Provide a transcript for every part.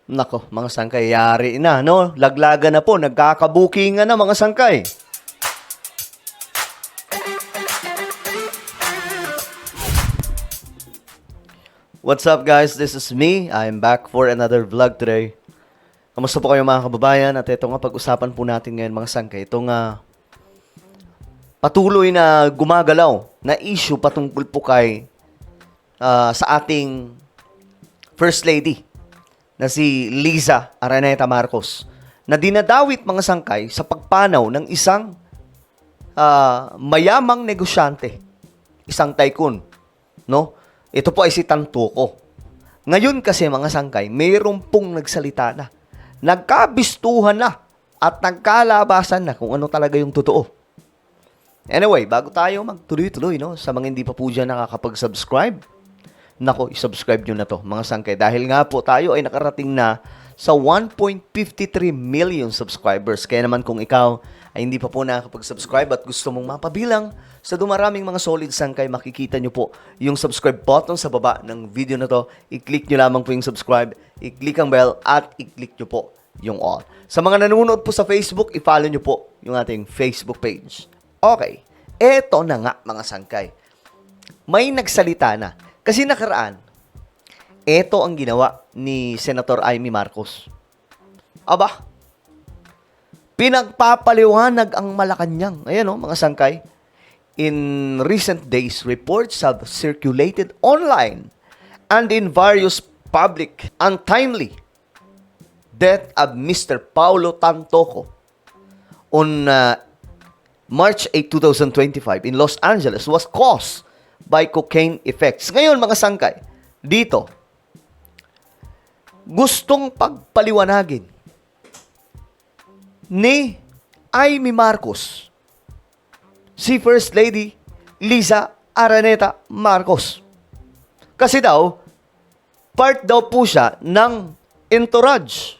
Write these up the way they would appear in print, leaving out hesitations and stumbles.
Nako, mga sangkay, yari na, no? Laglaga na po, nagkakabukingan na mga sangkay. What's up guys? This is me. I'm back for another vlog today. Kamusta po kayo mga kababayan? At ito nga pag-usapan po natin ngayon mga sangkay. Itong patuloy na gumagalaw na issue patungkol po kay sa ating First Lady na si Liza Araneta Marcos na dinadawit mga sangkay sa pagpanaw ng isang mayamang negosyante, isang tycoon, no? Ito po ay si Tantoco. Ngayon kasi mga sangkay, mayroong pong nagsalita na, nagkabistuhan na at nagkalabasan na kung ano talaga yung totoo. Anyway, bago tayo magtuloy-tuloy, no, sa mga hindi pa po dyan nakakapag-subscribe, nako, i-subscribe nyo na to, mga sangkay. Dahil nga po tayo ay nakarating na sa 1.53 million subscribers. Kaya naman kung ikaw ay hindi pa po nakakapag-subscribe at gusto mong mapabilang sa dumaraming mga solid sangkay, makikita nyo po yung subscribe button sa baba ng video na to. I-click nyo lamang po yung subscribe, i-click ang bell, at i-click nyo po yung all. Sa mga nanonood po sa Facebook, i-follow nyo po yung ating Facebook page. Okay, eto na nga mga sangkay. May nagsalita na. Kasi nakaraan, eto ang ginawa ni Senator Amy Marcos. Aba, pinagpapaliwanag ang Malacanang. Ayan o, mga sangkay. In recent days, reports have circulated online and in various public untimely death of Mr. Paulo Tantoco on March 8, 2025 in Los Angeles was caused by cocaine effects. Ngayon, mga sangkay, dito, gustong pagpaliwanagin ni Amy Marcos si First Lady Liza Araneta Marcos. Kasi daw, part daw po siya ng entourage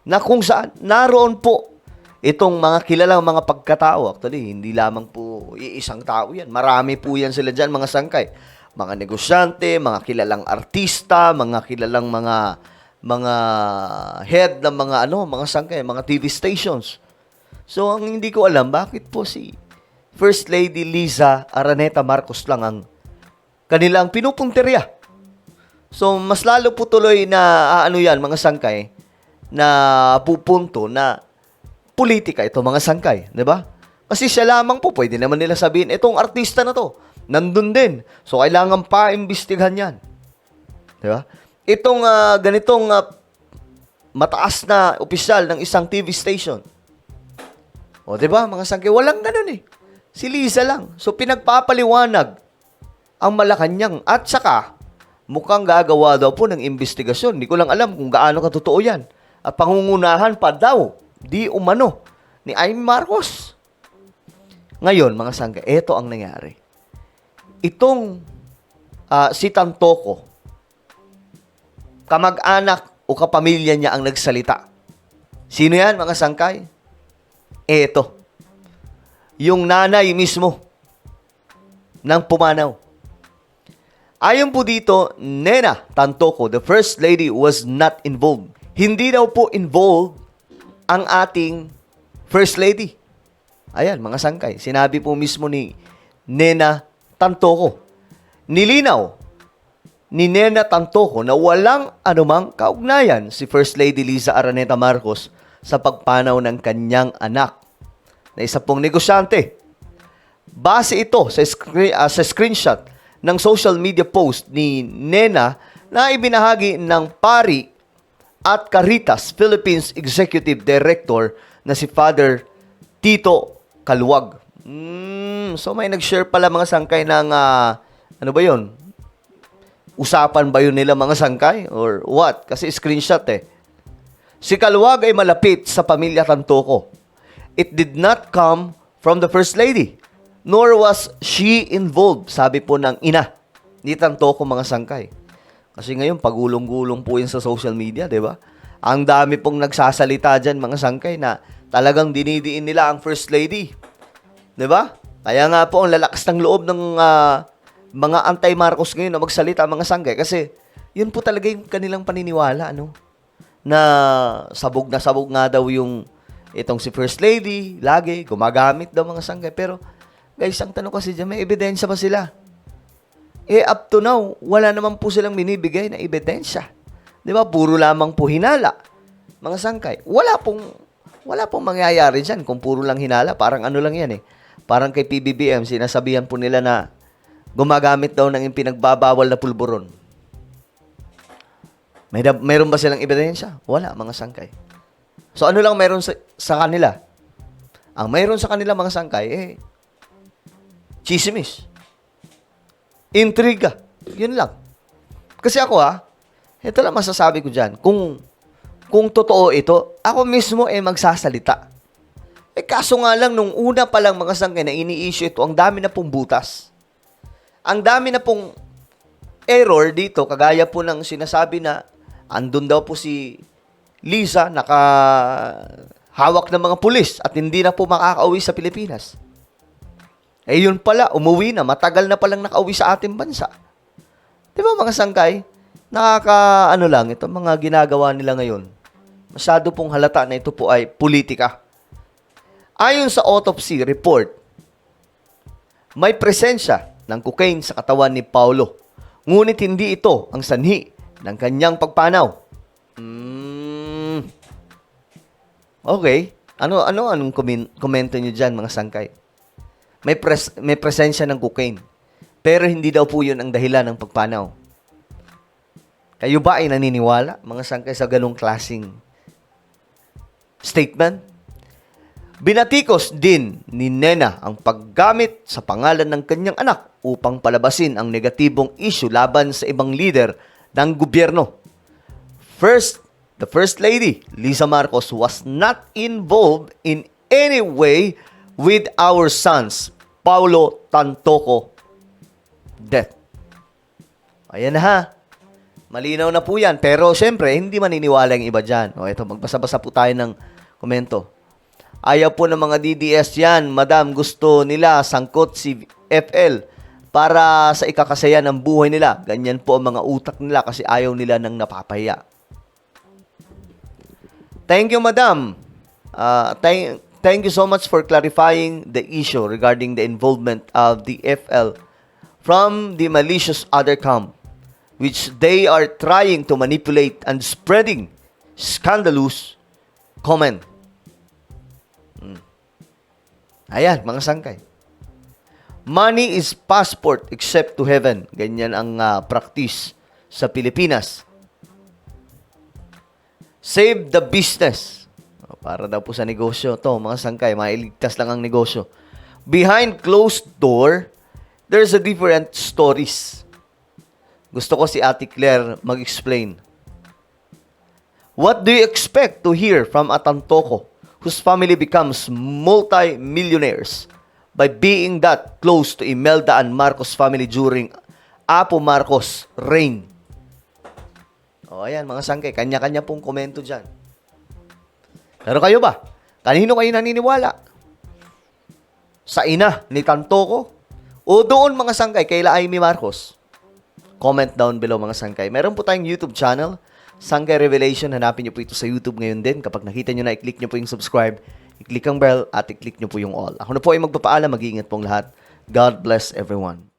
na kung saan naroon po itong mga kilalang mga pagkatao. Actually, hindi lamang po iisang tao yan. Marami po yan sila dyan, mga sangkay. Mga negosyante, mga kilalang artista, mga kilalang mga head ng mga sangkay, mga TV stations. So, ang hindi ko alam, bakit po si First Lady Liza Araneta Marcos lang ang kanilang pinupunteriya. So, mas lalo po tuloy na yan, mga sangkay, na pupunto na politika ito, mga sangkay, di ba? Kasi siya lamang po, pwede naman nila sabihin, itong artista na to, nandun din. So, kailangan pa imbestigahan yan. Di ba? Itong ganitong mataas na opisyal ng isang TV station. O, di ba, mga sangkay, walang ganun eh. Si Liza lang. So, pinagpapaliwanag ang Malacanang. At saka, mukhang gagawa daw po ng investigasyon. Hindi ko lang alam kung gaano katotoo yan. At pangungunahan pa daw, di umano, ni Amy Marcos. Ngayon, mga sangkay, eto ang nangyari. Itong si Tantoco, kamag-anak o kapamilya niya ang nagsalita. Sino yan, mga sangkay? Eto. Yung nanay mismo ng pumanaw. Ayon po dito, Nena Tantoco, the First Lady, was not involved. Hindi daw po involved ang ating First Lady. Ayan, mga sangkay. Sinabi po mismo ni Nena Tantoco. Nilinaw ni Nena Tantoco na walang anumang kaugnayan si First Lady Liza Araneta Marcos sa pagpanaw ng kanyang anak na isa pong negosyante. Base ito sa screenshot ng social media post ni Nena na ibinahagi ng Pari at Caritas Philippines Executive Director na si Father Tito Kaluwag. So may nag-share pala mga sangkay ng ano ba yun? Usapan ba yun nila mga sangkay? Or what? Kasi screenshot eh. Si Kaluwag ay malapit sa pamilya Tantoco. It did not come from the First Lady, nor was she involved, sabi po ng ina ni Tantoco, mga sangkay. Kasi ngayon, pagulong-gulong po yun sa social media, di ba? Ang dami pong nagsasalita dyan, mga sangkay, na talagang dinidiin nila ang First Lady. Di ba? Kaya nga po, ang lalakas ng loob ng mga anti-Marcos ngayon na magsalita, mga sangkay. Kasi, yun po talaga yung kanilang paniniwala, ano? na sabog nga daw yung itong si First Lady, lagi, gumagamit daw mga sangkay. Pero, guys, ang tanong kasi dyan, may ebidensya ba sila? Up to now, wala naman po silang binibigay na ebidensya. Di ba? Puro lamang po hinala. Mga sangkay. Wala pong mangyayari dyan kung puro lang hinala. Parang ano lang yan eh. Parang kay PBBM, sinasabihan po nila na gumagamit daw ng pinagbabawal na pulburon. Mayroon ba silang ebidensya? Wala, mga sangkay. So, ano lang mayroon sa kanila? Ang mayroon sa kanila, mga sangkay, chismis. Intriga. Yun lang. Kasi ako, ito lang masasabi ko dyan. Kung totoo ito, ako mismo magsasalita. Kaso nga lang, nung una pa lang, mga sangkay, na ini-issue ito, ang dami na pong butas. Ang dami na pong error dito, kagaya po ng sinasabi na andun daw po si Liza, nakahawak ng mga pulis at hindi na po makakauwi sa Pilipinas. Yun pala, umuwi na, matagal na palang nakauwi sa ating bansa. Di ba mga sangkay? Lang, ito mga ginagawa nila ngayon. Masyado pong halata na ito po ay politika. Ayon sa autopsy report, may presensya ng cocaine sa katawan ni Paulo. Ngunit hindi ito ang sanhi ng kanyang pagpanaw. Okay. Anong komento nyo dyan, mga sangkay? May presensya ng cocaine. Pero hindi daw po yun ang dahilan ng pagpanaw. Kayo ba ay naniniwala, mga sangkay, sa ganong klaseng statement? Binatikos din ni Nena ang paggamit sa pangalan ng kanyang anak upang palabasin ang negatibong issue laban sa ibang leader ng gobyerno. The First Lady, Liza Marcos, was not involved in any way with our sons, Paulo Tantoco, death. Ayan na Malinaw na po yan. Pero syempre, hindi maniniwala yung iba dyan. Ito, magbasa-basa po tayo ng komento. Ayaw po ng mga DDS yan, Madam. Gusto nila sangkot si FL para sa ikakasaya ng buhay nila. Ganyan po ang mga utak nila kasi ayaw nila ng napapahiya. Thank you, Madam. Thank you so much for clarifying the issue regarding the involvement of the FL from the malicious other camp, which they are trying to manipulate and spreading scandalous comment. Ayan, mga sangkay. Money is passport except to heaven. Ganyan ang practice sa Pilipinas. Save the business. Para daw po sa negosyo. To, mga sangkay, mailigtas lang ang negosyo. Behind closed door, there's a different stories. Gusto ko si Ate Claire mag-explain. What do you expect to hear from a Tantoco whose family becomes multi-millionaires by being that close to Imelda and Marcos family during Apo Marcos' reign? Ayan, mga sangkay, kanya-kanya pong komento dyan. Pero kayo ba? Kanino kayo naniniwala? Sa ina ni Tantoco? O doon, mga sangkay, kay Amy Marcos? Comment down below, mga sangkay. Meron po tayong YouTube channel, Sangkay Revelation. Hanapin nyo po ito sa YouTube ngayon din. Kapag nakita nyo na, i-click nyo po yung subscribe, i-click ang bell, at i-click nyo po yung all. Ako na po ay magpapaalam. Mag-iingat pong lahat. God bless everyone.